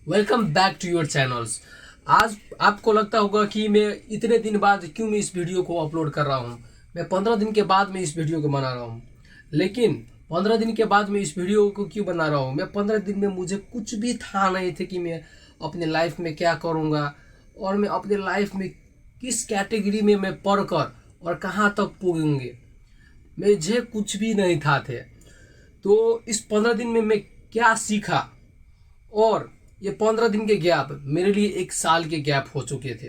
Welcome back to your channels. आज आपको लगता होगा कि मैं इतने दिन बाद क्यों मैं इस वीडियो को अपलोड कर रहा हूँ। मैं 15 दिन के बाद मैं इस वीडियो को बना रहा हूँ। लेकिन 15 दिन के बाद मैं इस वीडियो को क्यों बना रहा हूँ, मैं 15 दिन में मुझे कुछ भी था नहीं थे कि मैं अपने लाइफ में क्या करूँगा और मैं अपने लाइफ में किस कैटेगरी में मैं पढ़कर और कहाँ तक पहुँचूँगे, मुझे कुछ भी नहीं था थे। तो इस 15 दिन में मैं क्या सीखा, और ये 15 दिन के गैप मेरे लिए 1 साल के गैप हो चुके थे,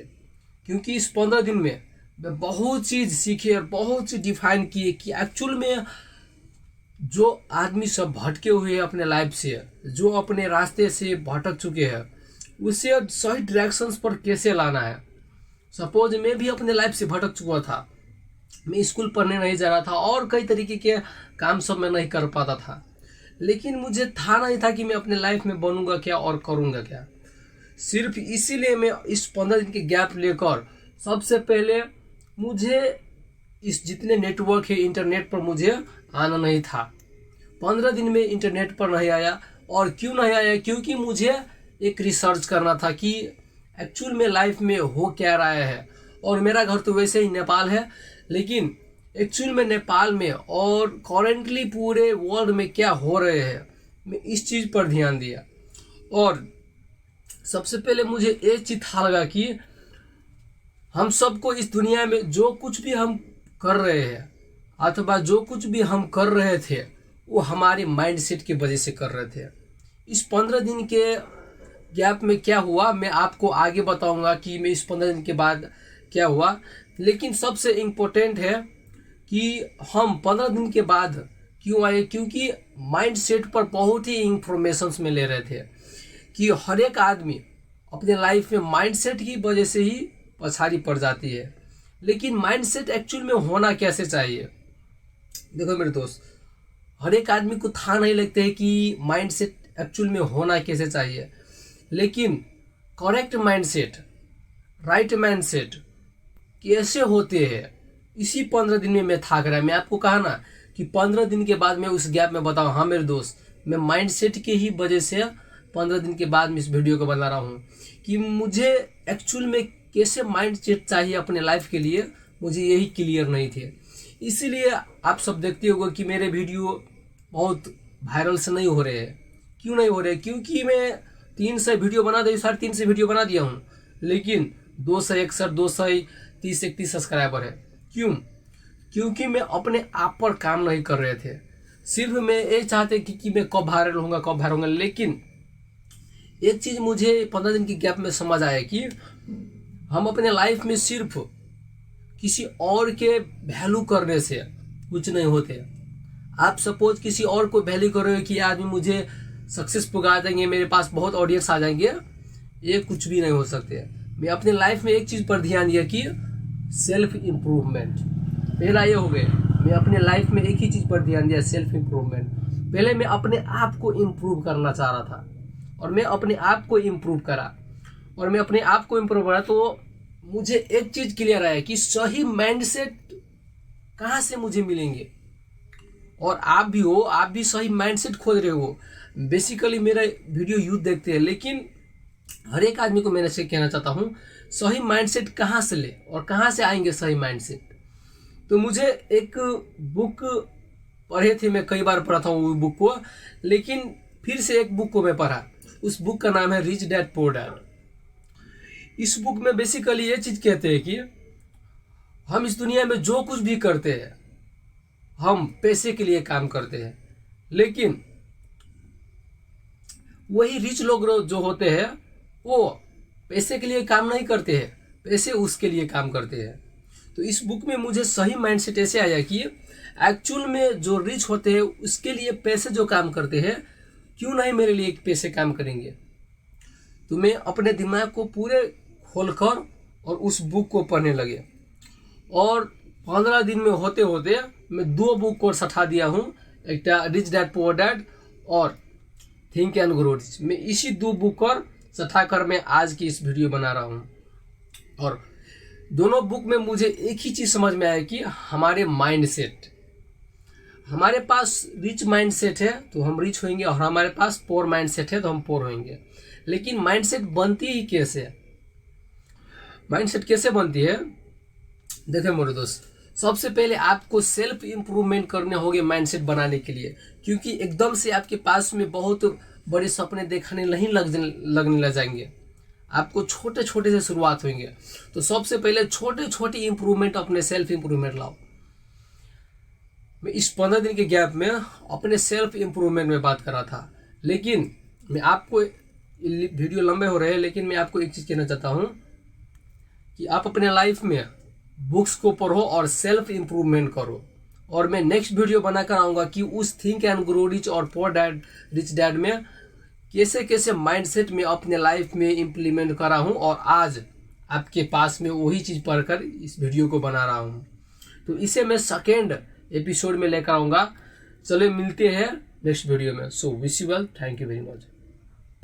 क्योंकि इस 15 दिन में मैं बहुत चीज़ सीखे और बहुत चीज़ डिफाइन किए कि एक्चुअल में जो आदमी सब भटके हुए हैं अपने लाइफ से, जो अपने रास्ते से भटक चुके हैं, उसे सही डायरेक्शंस पर कैसे लाना है। सपोज मैं भी अपने लाइफ से भटक चुका था, मैं स्कूल पढ़ने नहीं जा रहा था और कई तरीके के काम सब मैं नहीं कर पाता था, लेकिन मुझे था नहीं था कि मैं अपने लाइफ में बनूंगा क्या और करूंगा क्या। सिर्फ इसीलिए मैं इस 15 दिन के गैप लेकर सबसे पहले मुझे इस जितने नेटवर्क है इंटरनेट पर मुझे आना नहीं था। 15 दिन में इंटरनेट पर नहीं आया। और क्यों नहीं आया, क्योंकि मुझे एक रिसर्च करना था कि एक्चुअल में लाइफ में हो क्या रहा है। और मेरा घर तो वैसे ही नेपाल है, लेकिन एक्चुअल में नेपाल में और करेंटली पूरे वर्ल्ड में क्या हो रहे हैं, मैं इस चीज़ पर ध्यान दिया। और सबसे पहले मुझे ये चीज था लगा कि हम सबको इस दुनिया में जो कुछ भी हम कर रहे हैं अथवा जो कुछ भी हम कर रहे थे वो हमारे माइंडसेट की वजह से कर रहे थे। इस 15 दिन के गैप में क्या हुआ मैं आपको आगे बताऊंगा कि मैं इस 15 दिन के बाद क्या हुआ। लेकिन सबसे इम्पोर्टेंट है कि हम 15 दिन के बाद क्यों आए, क्योंकि माइंडसेट पर बहुत ही इंफॉर्मेशंस में ले रहे थे कि हर एक आदमी अपने लाइफ में माइंडसेट की वजह से ही पछाड़ी पड़ जाती है। लेकिन माइंडसेट एक्चुअल में होना कैसे चाहिए, देखो मेरे दोस्त, हर एक आदमी को था नहीं लगता है कि माइंडसेट एक्चुअल में होना कैसे चाहिए। लेकिन करेक्ट माइंडसेट, राइट माइंडसेट कैसे होते हैं, इसी 15 दिन में मैं था करा। मैं आपको कहा ना कि 15 दिन के बाद मैं उस गैप में बताऊँ। हाँ मेरे दोस्त, मैं माइंडसेट के ही वजह से 15 दिन के बाद मैं इस वीडियो को बना रहा हूँ कि मुझे एक्चुअल में कैसे माइंडसेट चाहिए अपने लाइफ के लिए, मुझे यही क्लियर नहीं थे। इसीलिए आप सब देखते होगा कि मेरे वीडियो बहुत वायरल से नहीं हो रहे हैं। क्यों नहीं हो रहे, क्योंकि मैं 300 वीडियो बना दिया, 350 वीडियो बना दिया हूँ, लेकिन 261 230 31 सब्सक्राइबर है। क्यों? क्योंकि मैं अपने आप पर काम नहीं कर रहे थे। सिर्फ मैं ये चाहते कि मैं कब वायरल होऊंगा कब वायरल होऊंगा। लेकिन एक चीज़ मुझे 15 दिन की गैप में समझ आया कि हम अपने लाइफ में सिर्फ किसी और के वैल्यू करने से कुछ नहीं होते। आप सपोज किसी और को वैल्यू कर रहे हो कि आदमी मुझे सक्सेस पुगा देंगे, मेरे पास बहुत ऑडियंस आ जाएंगे, ये कुछ भी नहीं हो सकते। मैं अपने लाइफ में एक चीज़ पर ध्यान दिया कि सेल्फ इम्प्रूवमेंट। पहला ये हो गया, मैं अपने लाइफ में एक ही चीज़ पर ध्यान दिया, सेल्फ इम्प्रूवमेंट। पहले मैं अपने आप को इम्प्रूव करना चाह रहा था और मैं अपने आप को इम्प्रूव करा। और मैं अपने आप को इम्प्रूव करा तो मुझे एक चीज़ क्लियर आया कि सही माइंडसेट कहाँ से मुझे मिलेंगे। और आप भी हो, आप भी सही माइंडसेट खोज रहे हो। बेसिकली मेरा वीडियो यूथ देखते हैं, लेकिन हर एक आदमी को मैंने से कहना चाहता हूँ सही माइंडसेट कहाँ से ले और कहाँ से आएंगे सही माइंडसेट। तो मुझे एक बुक पढ़े थे, मैं कई बार पढ़ा था वो बुक को, लेकिन फिर से एक बुक को मैं पढ़ा। उस बुक का नाम है रिच डैड पुअर डैड। इस बुक में बेसिकली ये चीज़ कहते हैं कि हम इस दुनिया में जो कुछ भी करते हैं हम पैसे के लिए काम करते हैं, लेकिन वही रिच लोग जो होते हैं वो पैसे के लिए काम नहीं करते हैं, पैसे उसके लिए काम करते हैं। तो इस बुक में मुझे सही माइंडसेट ऐसे आया कि एक्चुअल में जो रिच होते हैं उसके लिए पैसे जो काम करते हैं, क्यों नहीं मेरे लिए पैसे काम करेंगे। तो मैं अपने दिमाग को पूरे खोलकर और उस बुक को पढ़ने लगे। और 15 दिन में होते होते मैं 2 बुक को सठा दिया हूँ, एक रिच डैड पुअर डैड और थिंक एंड ग्रो रिच। मैं इसी 2 बुक पर सठा कर मैं आज की इस वीडियो बना रहा हूँ। और दोनों बुक में मुझे एक ही चीज़ समझ में आया कि हमारे माइंडसेट, हमारे पास रिच माइंडसेट है तो हम रिच होंगे, और हमारे पास पोर माइंडसेट है तो हम पोर होंगे। लेकिन माइंडसेट बनती ही कैसे, माइंडसेट कैसे बनती है? देखिए मेरे दोस्त, सबसे पहले आपको सेल्फ इम्प्रूवमेंट करने होंगे माइंडसेट बनाने के लिए, क्योंकि एकदम से आपके पास में बहुत बड़े सपने देखने नहीं लगने लग जाएंगे। आपको छोटे छोटे से शुरुआत होंगे। तो सबसे पहले छोटे छोटे इम्प्रूवमेंट, अपने सेल्फ इम्प्रूवमेंट लाओ। मैं इस 15 दिन के गैप में अपने सेल्फ इम्प्रूवमेंट में बात कर रहा था, लेकिन मैं आपको, वीडियो लंबे हो रहे हैं, लेकिन मैं आपको एक चीज़ कहना चाहता हूँ कि आप अपने लाइफ में बुक्स को पढ़ो और सेल्फ इम्प्रूवमेंट करो। और मैं नेक्स्ट वीडियो बनाकर आऊँगा कि उस थिंक एंड ग्रो रिच और पुअर डैड रिच डैड में कैसे कैसे माइंडसेट में अपने लाइफ में इम्प्लीमेंट करा हूँ, और आज आपके पास में वही चीज़ पढ़कर इस वीडियो को बना रहा हूँ। तो इसे मैं सेकेंड एपिसोड में लेकर आऊँगा। चलिए मिलते हैं नेक्स्ट वीडियो में। So wish you well, thank you very much.